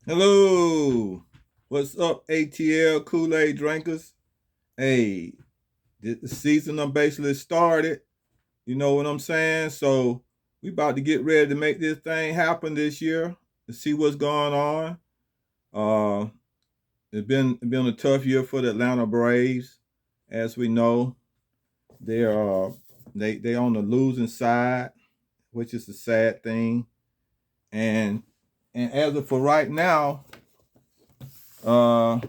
Hello, what's up, ATL Kool-Aid drinkers? Hey, the season done basically started. You know what I'm saying? So we about to get ready to make this thing happen this year to see what's going on. Uh, it's been a tough year for the Atlanta Braves, as we know. They're they on the losing side, which is a sad thing. And as of for right now,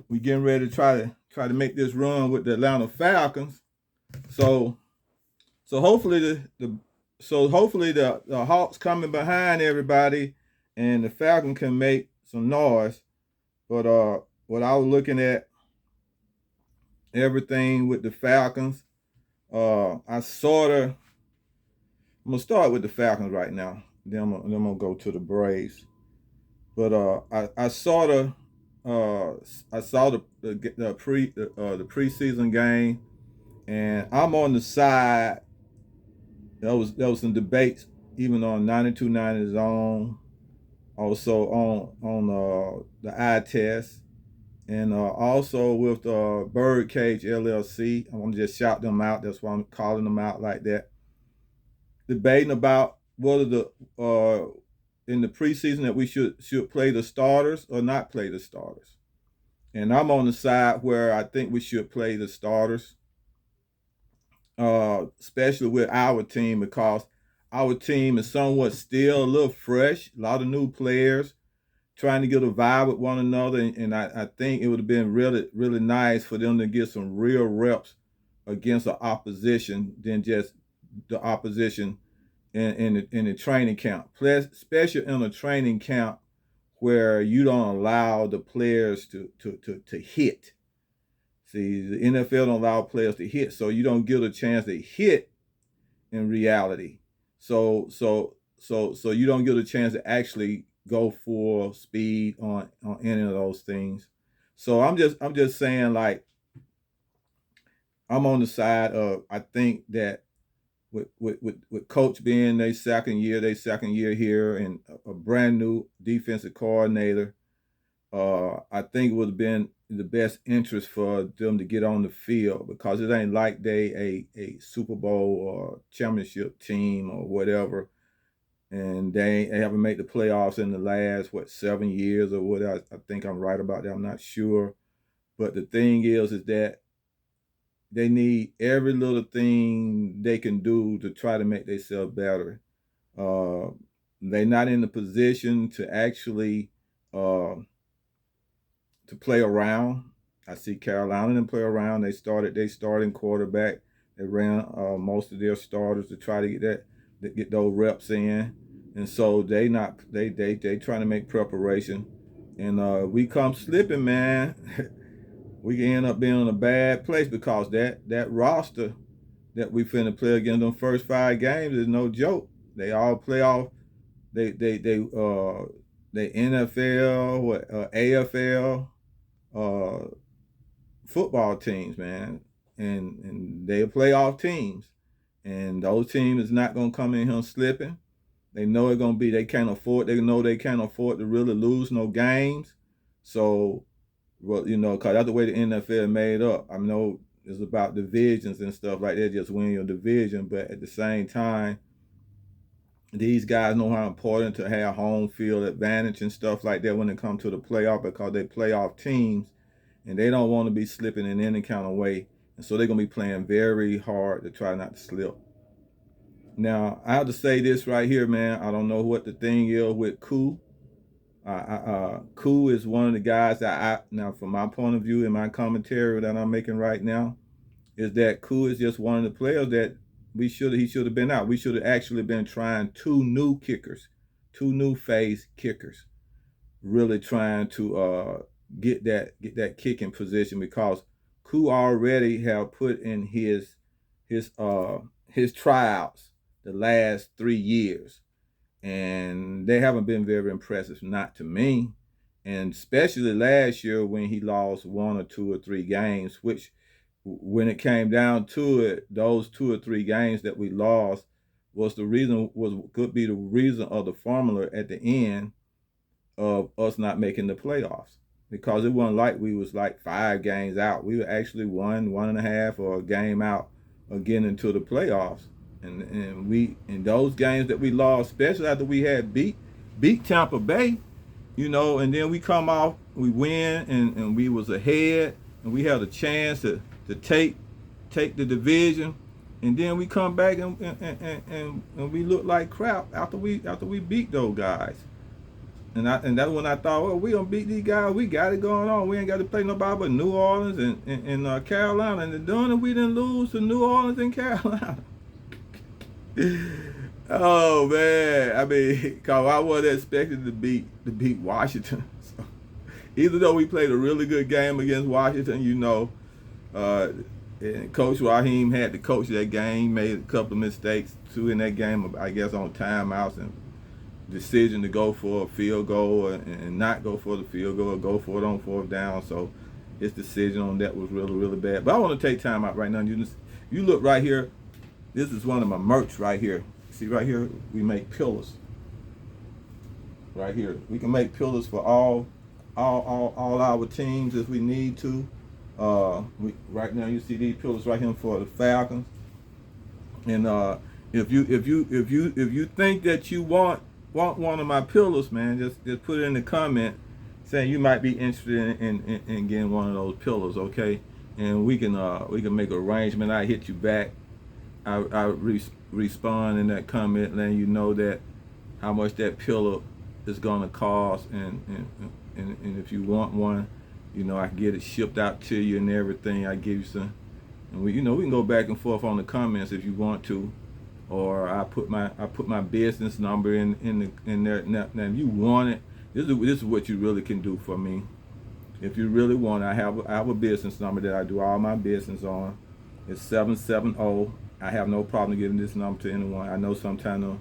we getting ready to try to make this run with the Atlanta Falcons. So hopefully the Hawks coming behind everybody, and the Falcon can make some noise. But what I was looking at everything with the Falcons, I sort of I'm gonna start with the Falcons right now. Then I'm gonna go to the Braves. But I sort of I saw the preseason game, and I'm on the side. There was some debates even on 92.90 Zone, also on the eye test, and also with Birdcage LLC. I want to just shout them out. That's why I'm calling them out like that. Debating about whether the in the preseason that we should play the starters or not play the starters. And I'm on the side where I think we should play the starters, especially with our team, because our team is somewhat still a little fresh, a lot of new players trying to get a vibe with one another. And I think it would have been really, really nice for them to get some real reps against the opposition than just the opposition in the training camp, plus, especially in a training camp where you don't allow the players to hit. See, the NFL don't allow players to hit, so you don't get a chance to hit in reality. So you don't get a chance to actually go full speed on any of those things. So I'm just saying, like, I'm on the side of, I think that with coach being their second year here, and a brand new defensive coordinator, I think it would have been the best interest for them to get on the field, because it ain't like they a Super Bowl or championship team or whatever, and they haven't made the playoffs in the last 7 years or what. I think I'm right about that. I'm not sure, but the thing is that they need every little thing they can do to try to make themselves better. Uh, they're not in the position to actually uh, to play around. I see Carolina didn't play around. They starting quarterback. They ran most of their starters to try to get those reps in, and so they trying to make preparation, and we come slipping, man. We can end up being in a bad place, because that roster that we finna play against them first 5 games is no joke. They all playoff. They NFL, AFL uh, football teams, man, and they're playoff teams, and those teams is not gonna come in here slipping. They know it's gonna be. They can't afford. They know they can't afford to really lose no games. So, well, because that's the way the NFL made up. I know it's about divisions and stuff like that. Just win your division, but at the same time, these guys know how important to have home field advantage and stuff like that when it comes to the playoff, because they playoff teams, and they don't want to be slipping in any kind of way. And so they're going to be playing very hard to try not to slip. Now, I have to say this right here, man. I don't know what the thing is with Koo. Koo is one of the guys now, from my point of view, in my commentary that I'm making right now, is that Koo is just one of the players that he should have been out. We should have actually been trying two new phase kickers, really trying to get that kicking position, because Koo already have put in his his tryouts the last 3 years, and they haven't been very impressive, not to me. And especially last year when he lost 1 or 2 or 3 games, which, when it came down to it, those 2 or 3 games that we lost could be the reason of the formula at the end, of us not making the playoffs, because it wasn't like we was like 5 games out. We were actually 1.5 or a game out of getting into the playoffs. And we, in those games that we lost, especially after we had beat Tampa Bay, and then we come off, we win, and we was ahead, and we had a chance to take the division, and then we come back and we look like crap after we beat those guys. And that's when I thought, well, we gonna beat these guys. We got it going on. We ain't got to play nobody but New Orleans and Carolina. And then we didn't lose to New Orleans and Carolina. Oh man, I mean, cause I wasn't expecting to beat Washington. So, even though we played a really good game against Washington, and Coach Raheem had to coach that game. Made a couple of mistakes too in that game, I guess, on timeouts and decision to go for a field goal and not go for the field goal, or go for it on 4th down. So his decision on that was really, really bad. But I want to take time out right now. You look right here. This is one of my merch right here. See right here, we make pillows. Right here, we can make pillows for all our teams if we need to. Right now you see these pillows right here for the Falcons. And if you think that you want one of my pillows, man, just put it in the comment saying you might be interested in getting one of those pillows, okay? And we can make an arrangement. I hit you back. I respond in that comment, letting you know that how much that pillow is gonna cost, and if you want one, I can get it shipped out to you and everything. I give you some, and we can go back and forth on the comments if you want to. Or I put my business number in there. Now if you want it, this is what you really can do for me. If you really want it, I have a business number that I do all my business on. It's 770. I have no problem giving this number to anyone. I know sometimes the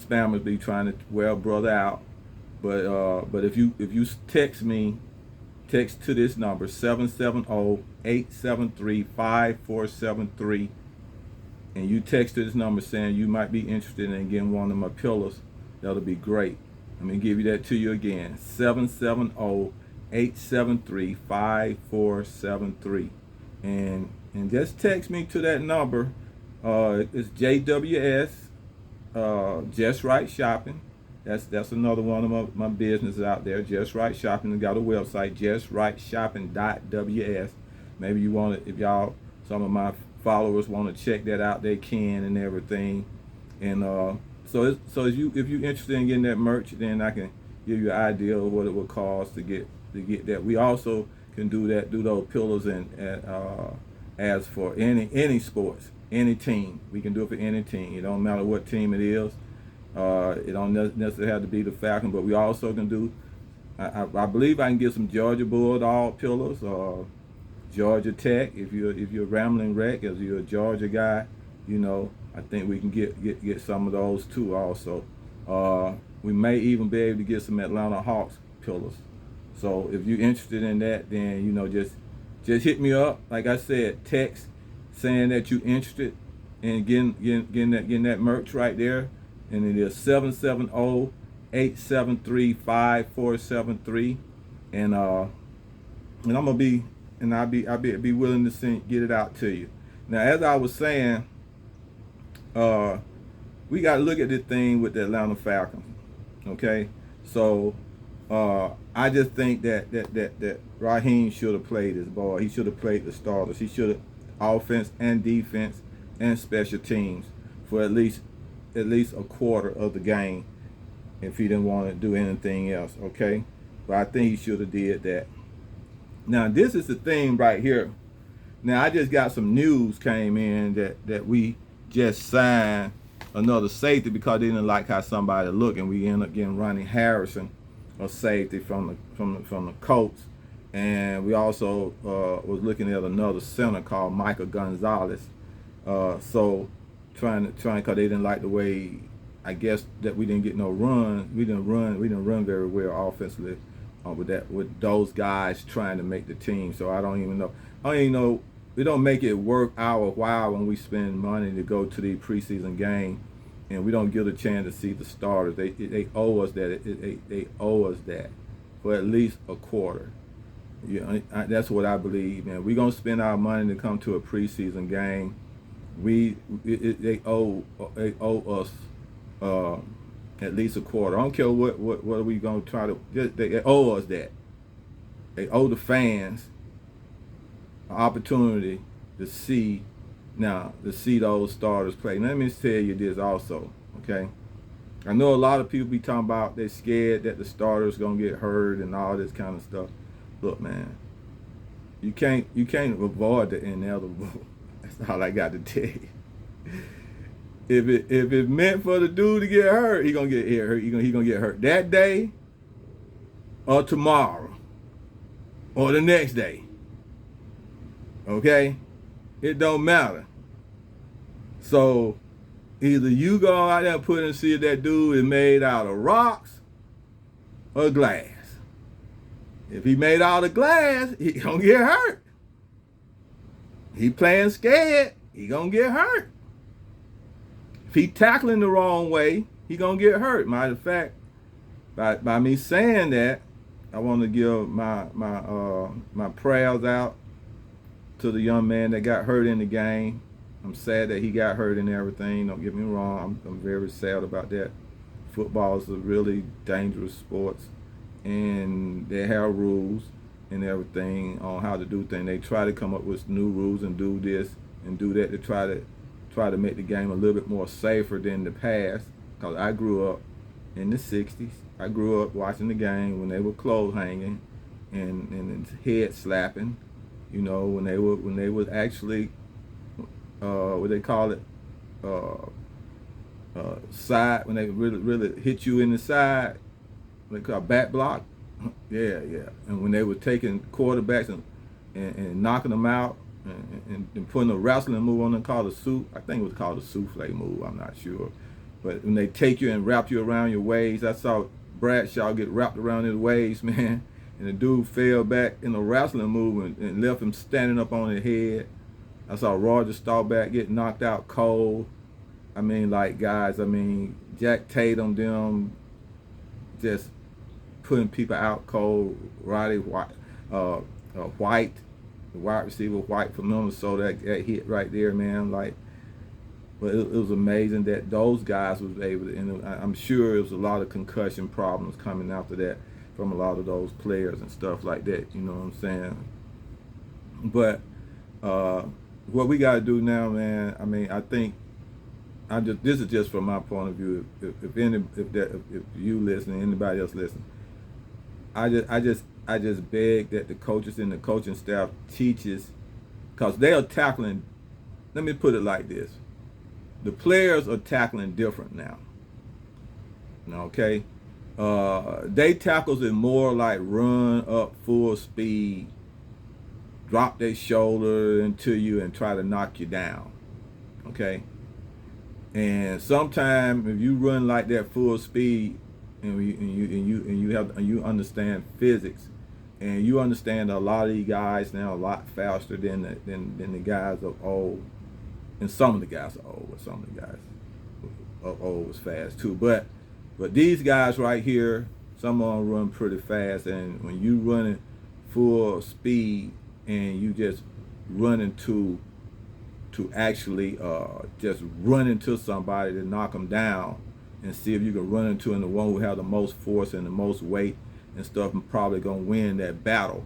spammers be trying to wear a brother out, but if you text to this number 770-873-5473. and you text this number saying you might be interested in getting one of my pillows, that'll be great. Let me give you that to you again, 770-873-5473. And just text me to that number. It's JWS, Just Right Shopping. That's another one of my businesses out there. Just Right Shopping. Got a website, justrightshopping.ws. Maybe you want it, if some of my followers want to check that out, they can, and everything. And so if you're interested in getting that merch, then I can give you an idea of what it would cost to get that. We also can do those pillows as for any sports, any team. We can do it for any team. It don't matter what team it is. It don't necessarily have to be the Falcons, but we also can do. I believe I can get some Georgia Bulldog pillows. Georgia Tech, if you're a Rambling Wreck, if you're a Georgia guy, I think we can get some of those too also. We may even be able to get some Atlanta Hawks pillows. So if you're interested in that, then just hit me up. Like I said, text saying that you're interested in getting that merch right there, and it is 770-873-5473, and I'm gonna be. And I'll be willing to get it out to you. Now, as I was saying, we got to look at this thing with the Atlanta Falcons. Okay, so I just think that Raheem should have played his ball. He should have played the starters. He should have offense and defense and special teams for at least a quarter of the game if he didn't want to do anything else. Okay, but I think he should have did that. Now, this is the thing right here. Now, I just got some news came in that we just signed another safety because they didn't like how somebody looked, and we ended up getting Ronnie Harrison, a safety from the Colts, and we also was looking at another center called Michael Gonzalez. So trying because they didn't like the way, I guess, that we didn't get no run. We didn't run very well offensively. With those guys trying to make the team. So I don't even know. It don't make it worth our while when we spend money to go to the preseason game and we don't get a chance to see the starters. They owe us that. They owe us that for at least a quarter. That's what I believe, man. We're gonna spend our money to come to a preseason game. They owe us at least a quarter. I don't care what are we gonna try to. They owe us that. They owe the fans an opportunity to see those starters play. Let me tell you this also, okay? I know a lot of people be talking about they're scared that the starters gonna get hurt and all this kind of stuff. Look, man, you can't avoid the inevitable. That's all I got to tell you. If it's meant for the dude to get hurt, he gonna get hurt. He gonna get hurt that day, or tomorrow, or the next day. Okay, it don't matter. So either you go out there and put and see if that dude is made out of rocks or glass. If he made out of glass, he gonna get hurt. He playing scared, he gonna get hurt. If he tackling the wrong way, he gonna get hurt. Matter of fact, by me saying that, I want to give my prayers out to the young man that got hurt in the game. I'm sad that he got hurt and everything. Don't get me wrong. I'm very sad about that. Football is a really dangerous sport, and they have rules and everything on how to do things. They try to come up with new rules and do this and do that to try to make the game a little bit more safer than the past. Because I grew up in the 60s. I grew up watching the game when they were clothes hanging and head slapping. You know, when they would actually what they call it, side, when they really hit you in the side, they call back block. Yeah. And when they were taking quarterbacks and knocking them out and putting a wrestling move on them called a I think it was called a souffle move, I'm not sure. But when they take you and wrap you around your waist, I saw Bradshaw get wrapped around his waist, man. And the dude fell back in a wrestling move and left him standing up on his head. I saw Roger Staubach get knocked out cold. I mean, like, guys, Jack Tatum, them just putting people out cold. Roddy White, the wide receiver White from Minnesota, that hit right there, man. Like, but it was amazing that those guys was able to, and I'm sure it was a lot of concussion problems coming after that from a lot of those players and stuff like that, you know what I'm saying? But what we got to do now, man, I think this is just from my point of view. If you listen, anybody else listen, I just beg that the coaches and the coaching staff teaches, because they are tackling. Let me put it like this: the players are tackling different now. Okay. They tackles it more like run up full speed, drop their shoulder into you and try to knock you down. Okay. And sometimes if you run like that full speed and you understand physics, and you understand a lot of these guys now a lot faster than the guys of old, and some of the guys are old, but some of the guys of old was fast too. But these guys right here, some of them run pretty fast, and when you running full speed and you just running to actually just run into somebody to knock them down and see if you can run into the one who have the most force and the most weight and stuff, and probably gonna win that battle.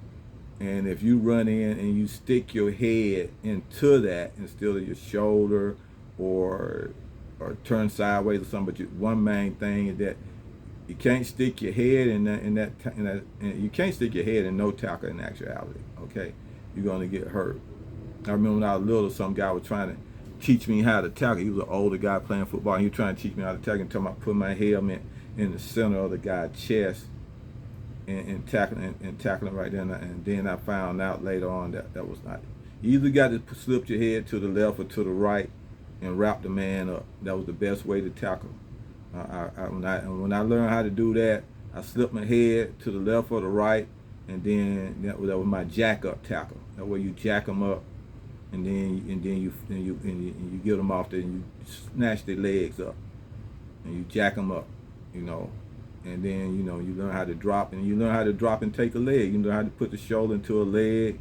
And if you run in and you stick your head into that instead of your shoulder or turn sideways or something, but one main thing is that you can't stick your head in you can't stick your head in no tackle in actuality. Okay, you're gonna get hurt. I remember when I was little, some guy was trying to teach me how to tackle. He was an older guy playing football, and he was trying to teach me how to tackle, until I put my helmet in the center of the guy's chest and tackling right there. And then I found out later on that was not. You either got to slip your head to the left or to the right and wrap the man up. That was the best way to tackle. When I learned how to do that, I slipped my head to the left or the right, and then that was my jack up tackle. That way you jack them up, and then you get them off there and you snatch their legs up. and you jack them up, you know, and then you learn how to drop, and you learn how to drop and take a leg. You learn how to put the shoulder into a leg,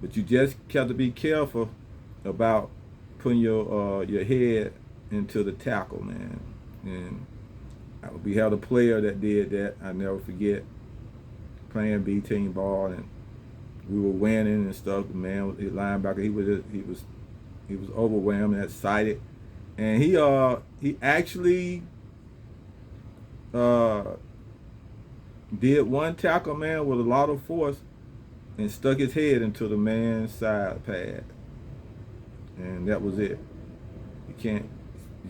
but you just got to be careful about putting your head into the tackle, man. And we had a player that did that. I never forget, playing B team ball, and we were winning and stuff. The man, the linebacker, he was overwhelmed and excited, and he actually uh, did one tackle, man, with a lot of force, and stuck his head into the man's side pad, and that was it. You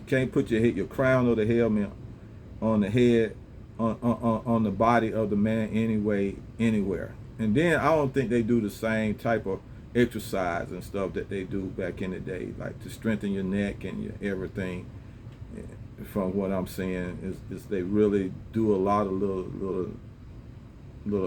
can't put your crown or the helmet on the head, on the body of the man anywhere. And then I don't think they do the same type of exercise and stuff that they do back in the day, like to strengthen your neck and your everything. From what I'm seeing, is they really do a lot of little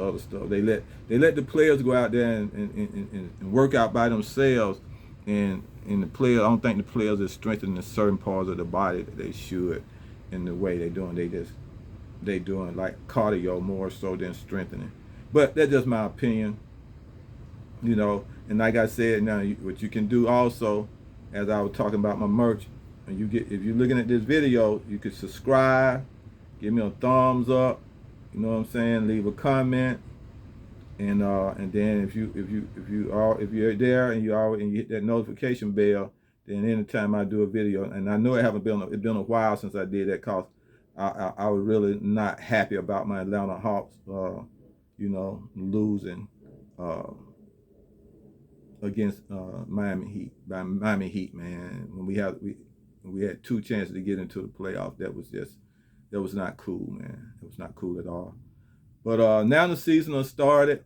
other stuff. They let the players go out there and work out by themselves, and the players, I don't think the players are strengthening certain parts of the body that they should in the way they're doing. They doing like cardio more so than strengthening. But that's just my opinion, you know. And like I said, now what you can do also, as I was talking about my merch, and if you're looking at this video, you can subscribe, give me a thumbs up, you know what I'm saying, leave a comment, and then if you're there and you hit that notification bell, then anytime I do a video, and I know it's been a while since I did that, cause I was really not happy about my Atlanta Hawks, losing against Miami Heat, man. When we had two chances to get into the playoffs, that was not cool, man. It was not cool at all. But now the season has started.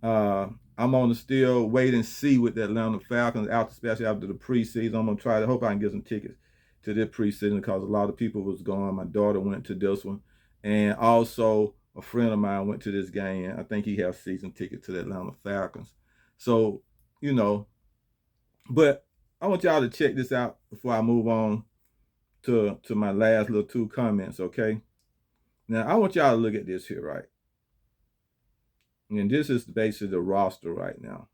I'm on to still wait and see with the Atlanta Falcons, especially after the preseason. I'm gonna hope I can get some tickets to this preseason, because a lot of people was going. My daughter went to this one, and also a friend of mine went to this game. I think he has season ticket to the Atlanta Falcons. So, you know, but I want y'all to check this out before I move on to my last little two comments, okay? Now, I want y'all to look at this here, right? And this is basically the roster right now.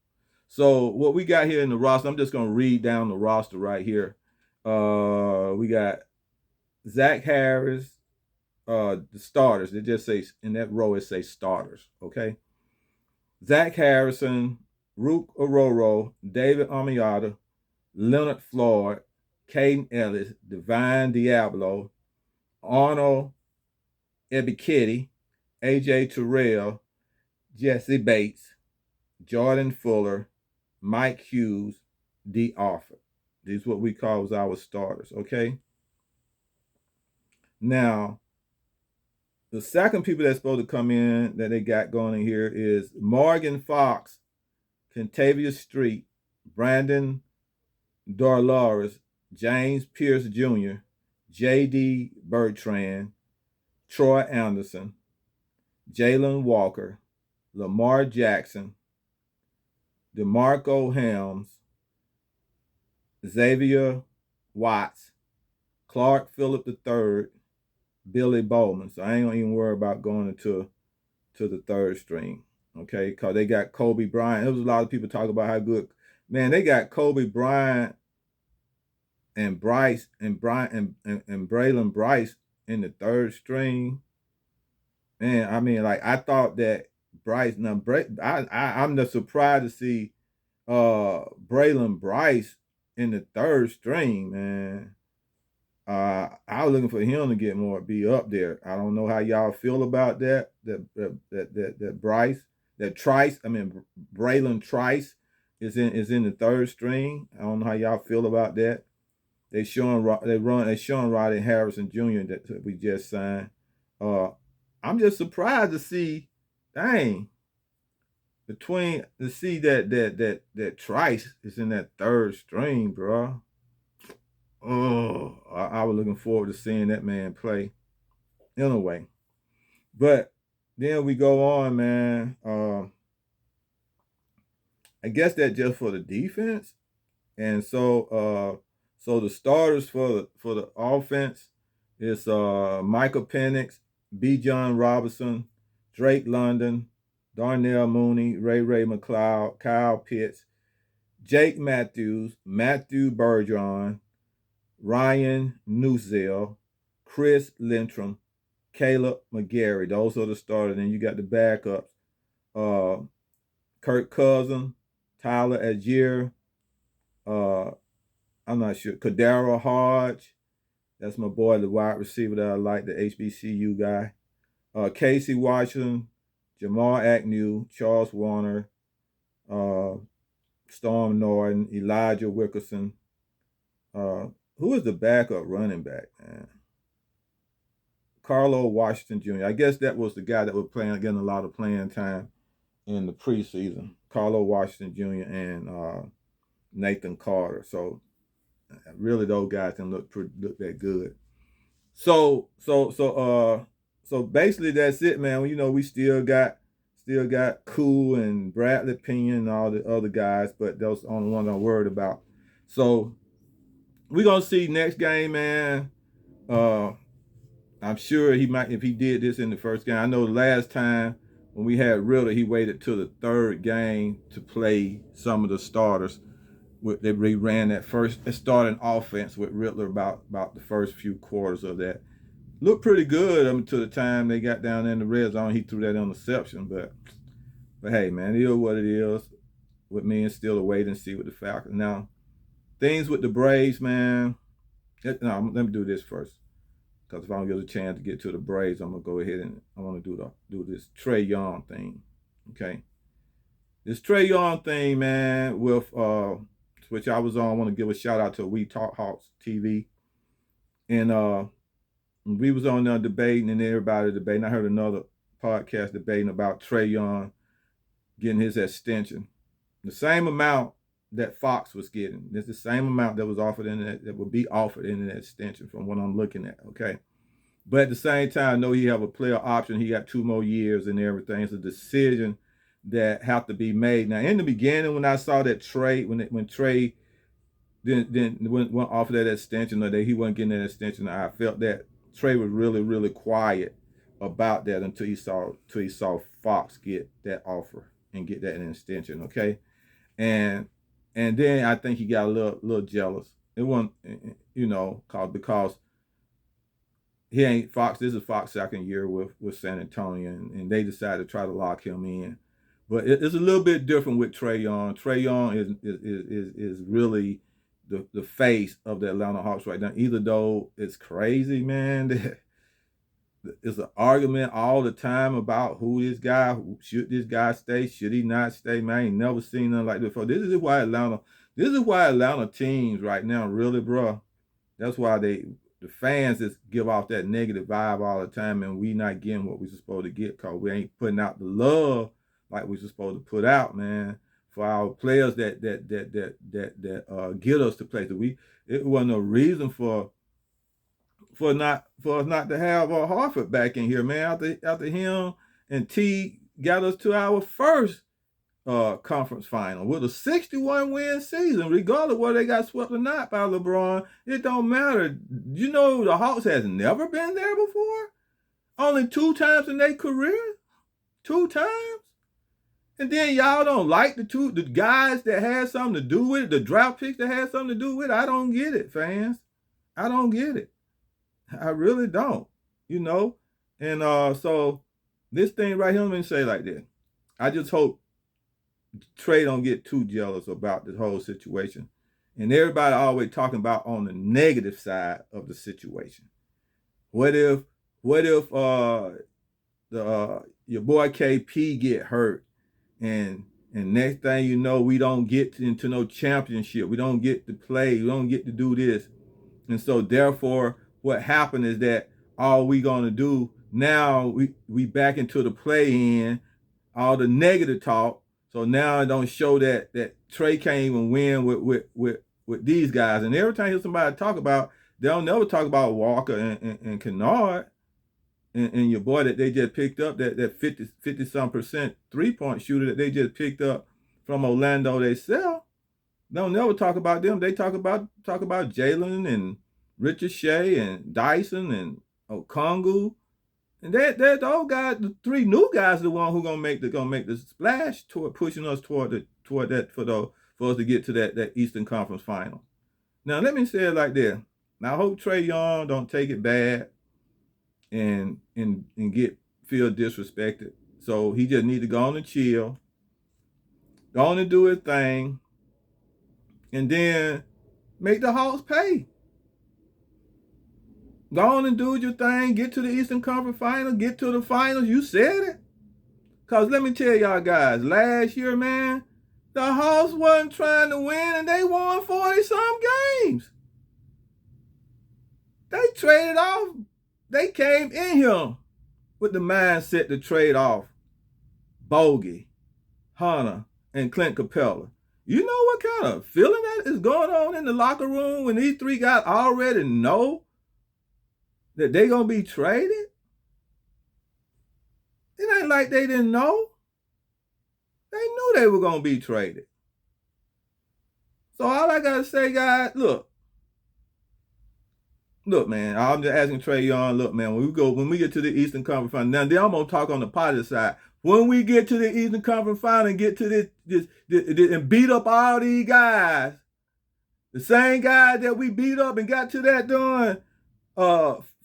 So what we got here in the roster, I'm just going to read down the roster right here. We got Zach Harris, the starters. It just says, in that row, it says starters, okay? Zach Harrison, Rook Ororo, David Amiata, Leonard Floyd, Caden Ellis, Divine Diablo, Arnold Ebiketie, AJ Terrell, Jesse Bates, Jordan Fuller, Mike Hughes, D. Arthur. These are what we call as our starters, okay? Now, the second people that's supposed to come in that they got going in here is Morgan Fox, Kentavious Street, Brandon Dorlores, James Pierce Jr., J.D. Bertrand, Troy Anderson, Jalen Walker, Lamar Jackson, DeMarco Helms, Xavier Watts, Clark Phillip III, Billy Bowman. So I ain't gonna even worry about going to the third string, okay? Because they got Kobe Bryant. There was a lot of people talking about how good, man, they got Kobe Bryant and Bryce and Braylon Bryce in the third string. Man, I mean, like, I thought that Bryce, now I'm just surprised to see Braylon Bryce in the third string, man. I was looking for him to be up there. I don't know how y'all feel about that. That Bryce, that Trice, Braylon Trice is in the third string. I don't know how y'all feel about that. They showing Roddy Harrison Jr. that we just signed. I'm just surprised to see, dang, to see that Trice is in that third string, bro. Oh, I was looking forward to seeing that man play. Anyway, but then we go on, man. I guess that just for the defense, and so the starters for the offense It's Michael Penix, B. John Robinson, Drake London, Darnell Mooney, Ray McLeod, Kyle Pitts, Jake Matthews, Matthew Bergeron, Ryan Newsell, Chris Lindstrom, Caleb McGarry. Those are the starters. And you got the backups. Kirk Cousins, Tyler Agier, I'm not sure, Kadara Hodge. That's my boy, the wide receiver that I like, the HBCU guy. Casey Washington, Jamal Agnew, Charles Warner, Storm Norton, Elijah Wilkerson. Who is the backup running back, man? Carlo Washington Jr. I guess that was the guy that was getting a lot of playing time in the preseason. Carlo Washington Jr. and Nathan Carter. So really, those guys can look that good. So basically that's it, man. You know, we still got Cool and Bradley Pinion and all the other guys, but those are the only ones I'm worried about. So we're gonna see next game, man. I'm sure he might, if he did this in the first game. I know last time when we had Riddler, he waited till the third game to play some of the starters. They ran that first starting offense with Riddler about the first few quarters of that. Looked pretty good until the time they got down in the red zone. He threw that interception, but hey, man, it is what it is. With me, and still a wait and see with the Falcons. Now, things with the Braves, man. Let me do this first, because if I don't get a chance to get to the Braves, I'm gonna go ahead and I want to do this TRAE Young thing. Okay, this TRAE Young thing, man, with which I was on. I want to give a shout out to We Talk Hawks TV, and we was on there debating, and everybody debating. I heard another podcast debating about TRAE Young getting his extension, the same amount that Fox was getting. It's the same amount that was offered that would be offered in an extension, from what I'm looking at. Okay, but at the same time, I know he have a player option. He got 2 more years and everything. It's a decision that have to be made. Now, in the beginning, when I saw that trade, when TRAE then went off of that extension, or that he wasn't getting that extension, I felt that TRAE was really quiet about that until he saw Fox get that offer and get that extension. Okay, and then I think he got a little jealous. It wasn't, you know, because he ain't Fox. This is Fox's second year with San Antonio, and they decided to try to lock him in. But it's a little bit different with TRAE Young. TRAE Young is really the face of the Atlanta Hawks right now. Even though it's crazy, man, it's an argument all the time about should this guy stay, should he not stay, man. I ain't never seen nothing like this before. This is why Atlanta teams right now, really, bro. That's why the fans just give off that negative vibe all the time, and we not getting what we're supposed to get, because we ain't putting out the love like we're supposed to put out, man, for our players that get us to places. It wasn't a reason for us not to have Hartford back in here, man. After him and T got us to our first conference final with a 61-win season, regardless of whether they got swept or not by LeBron. It don't matter. You know, the Hawks has never been there before. Only 2 times in their career. 2 times. And then y'all don't like the guys that had something to do with it, the draft picks that had something to do with it. I don't get it, fans. I don't get it. I really don't. You know? And so this thing right here, let me say like this. I just hope TRAE don't get too jealous about this whole situation. And everybody always talking about on the negative side of the situation. What if your boy KP get hurt, and next thing you know, we don't get into no championship. We don't get to play. We don't get to do this. And so therefore, what happened is that all we gonna do now, we back into the play-in, all the negative talk. So now it don't show that TRAE can't even win with these guys. And every time you hear somebody talk about, they don't never talk about Walker and Kennard and your boy that they just picked up, that 50-some% 3-point shooter that they just picked up from Orlando themselves. They don't never talk about them. They talk about Jalen and Richard Shea and Dyson and Okongu. And those guys, the three new guys, the one who gonna make the splash toward pushing us toward that for us to get to that Eastern Conference final. Now let me say it like this. Now I hope Trae Young don't take it bad and feel disrespected. So he just need to go on and chill, go on and do his thing, and then make the Hawks pay. Go on and do your thing. Get to the Eastern Conference Final. Get to the finals. You said it. Because let me tell y'all guys, last year, man, the Hawks wasn't trying to win, and they won 40-some games. They traded off. They came in here with the mindset to trade off Bogey, Hunter, and Clint Capella. You know what kind of feeling that is going on in the locker room when these three guys already know that they gonna be traded? It ain't like they didn't know. They knew they were gonna be traded. So all I gotta say, guys, look, man, I'm just asking Trae Young, look, man, when we get to the Eastern Conference Final, now then I'm gonna talk on the positive side. When we get to the Eastern Conference Final and get to this and beat up all these guys, the same guys that we beat up and got to that during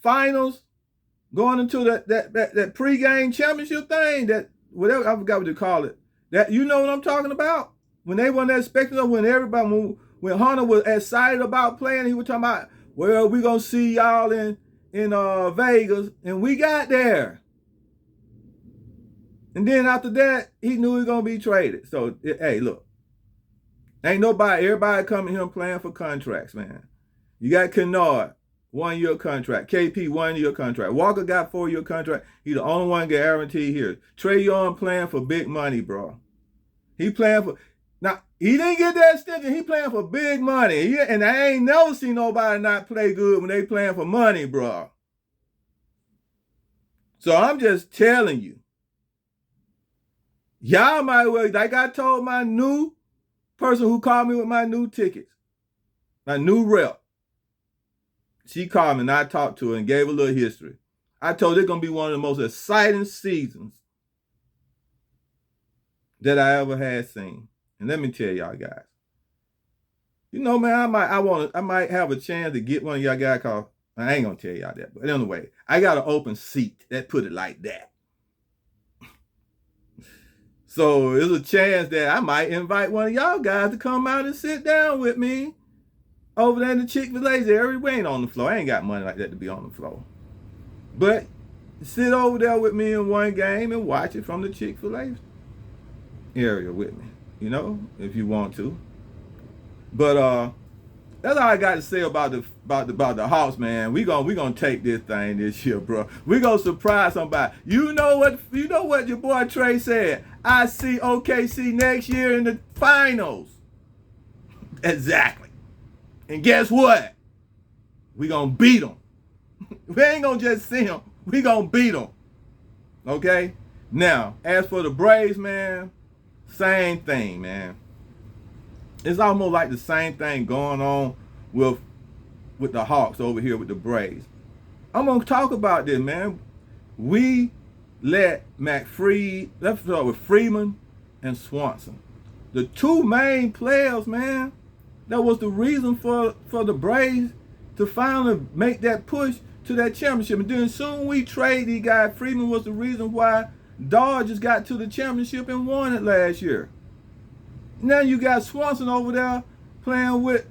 finals, going into that pregame championship thing, that whatever, I forgot what you call it. That, you know what I'm talking about? When they weren't expecting us, when Hunter was excited about playing, he was talking about, well, we're gonna see y'all in Vegas, and we got there. And then after that, he knew he was gonna be traded. So hey, look, ain't everybody coming here playing for contracts, man. You got Kennard, 1-year contract. KP, 1-year contract. Walker got 4-year contract. He the only one guaranteed here. Trae Young playing for big money, bro. He playing for, now, he didn't get that extension. He playing for big money. And I ain't never seen nobody not play good when they playing for money, bro. So I'm just telling you. Y'all might well, like I told my new person who called me with my new tickets, my new rep. She called me and I talked to her and gave a little history. I told her it's going to be one of the most exciting seasons that I ever had seen. And let me tell y'all guys, you know, man, I might have a chance to get one of y'all guys called. I ain't gonna tell y'all that, but anyway, I got an open seat. That put it like that. So there's a chance that I might invite one of y'all guys to come out and sit down with me over there in the Chick-fil-A area. We ain't on the floor. I ain't got money like that to be on the floor. But sit over there with me in one game and watch it from the Chick-fil-A area with me, you know, if you want to. But that's all I got to say about the Hawks, man. We gonna take this thing this year, bro. We gonna surprise somebody. You know what your boy Trae said? I see OKC next year in the finals. Exactly. And guess what? We gonna beat them. We ain't gonna just see them. We gonna beat them. Okay? Now, as for the Braves, man, same thing, man. It's almost like the same thing going on with the Hawks over here with the Braves. I'm gonna talk about this, man. We let let's start with Freeman and Swanson. The two main players, man, that was the reason for the Braves to finally make that push to that championship. And then soon we trade these guys. Freeman was the reason why Dodgers got to the championship and won it last year. Now you got Swanson over there playing with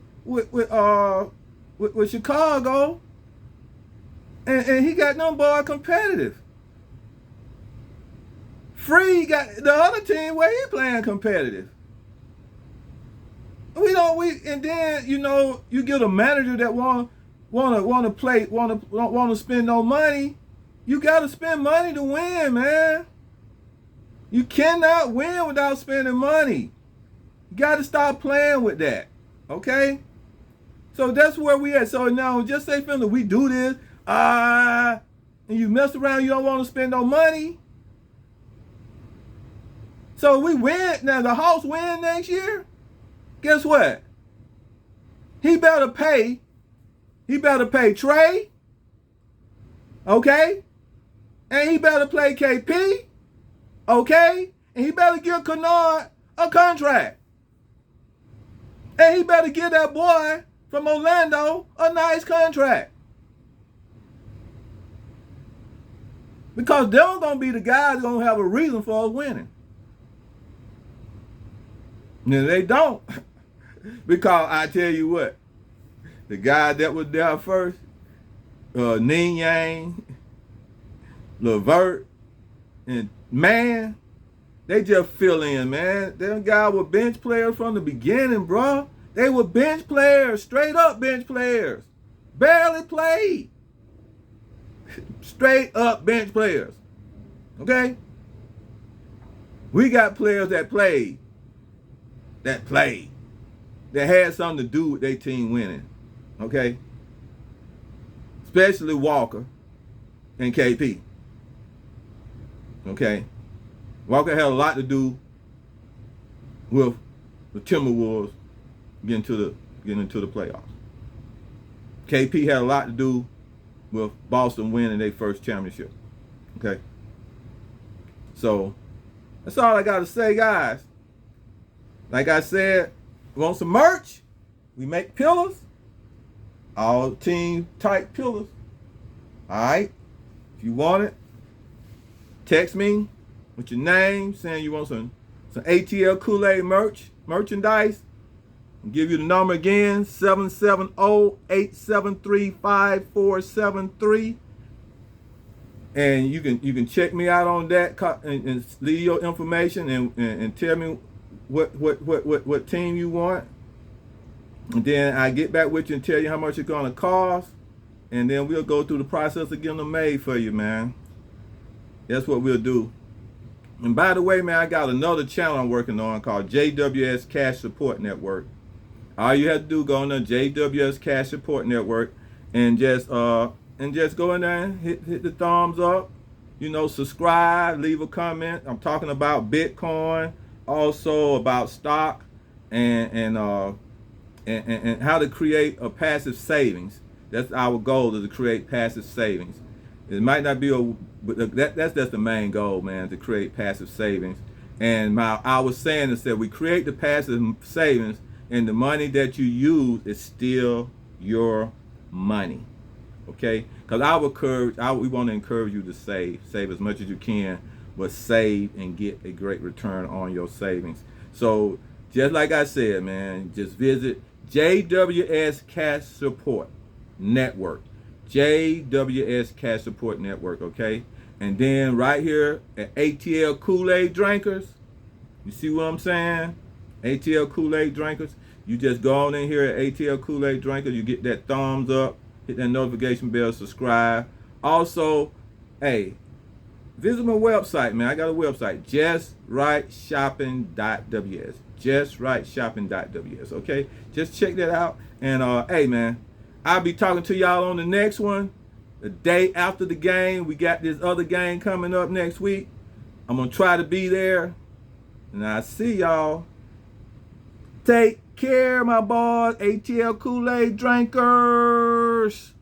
Chicago, and he got no ball competitive. Free got the other team where he playing competitive. And then, you know, you get a manager that want to spend no money. You got to spend money to win, man. You cannot win without spending money. You got to stop playing with that, okay? So that's where we at. So now, just say, Finley, we do this, and you mess around, you don't want to spend no money. So we win. Now the Hawks win next year. Guess what? He better pay he better pay TRAE, okay? And he better play KP, okay? And he better give Kennard a contract. And he better give that boy from Orlando a nice contract. Because they're going to be the guys going to have a reason for us winning. And they don't. Because I tell you what, the guy that was there first, Ning Yang, Levert, and man, they just fill in, man. Them guys were bench players from the beginning, bro. They were bench players, straight up bench players. Barely played. Straight up bench players. Okay? We got players that played. That had something to do with their team winning. Okay? Especially Walker and KP. Okay? Walker had a lot to do with the Timberwolves getting into the playoffs. KP had a lot to do with Boston winning their first championship. Okay? So, that's all I got to say, guys. Like I said, want some merch? We make pillars. All team type pillars. Alright? If you want it, text me with your name saying you want some ATL Kool-Aid merchandise. I'll give you the number again, 770-873-5473. And you can check me out on that and leave your information and tell me what team you want. And then I get back with you and tell you how much it's gonna cost. And then we'll go through the process of getting them made for you, man. That's what we'll do. And by the way, man, I got another channel I'm working on called JWS Cash Support Network. All you have to do, go on the JWS Cash Support Network and just go in there and hit the thumbs up. You know, subscribe, leave a comment. I'm talking about Bitcoin, also about stock and how to create a passive savings. That's our goal, is to create passive savings. It might not be but that's the main goal, man, to create passive savings. And I was saying is that we create the passive savings, and the money that you use is still your money. Okay? Because we want to encourage you to save as much as you can, but save and get a great return on your savings. So just like I said, man, just visit JWS Cash Support Network. JWS Cash Support Network, okay? And then right here at ATL Kool-Aid Drinkers, you see what I'm saying? ATL Kool-Aid Drinkers, you just go on in here at ATL Kool-Aid Drinkers, you get that thumbs up, hit that notification bell, subscribe. Also, hey, visit my website, man. I got a website, justrightshopping.ws. Justrightshopping.ws, okay? Just check that out. And hey, man, I'll be talking to y'all on the next one. The day after the game, we got this other game coming up next week. I'm going to try to be there. And I'll see y'all. Take care, my boys. ATL Kool-Aid Drinkers.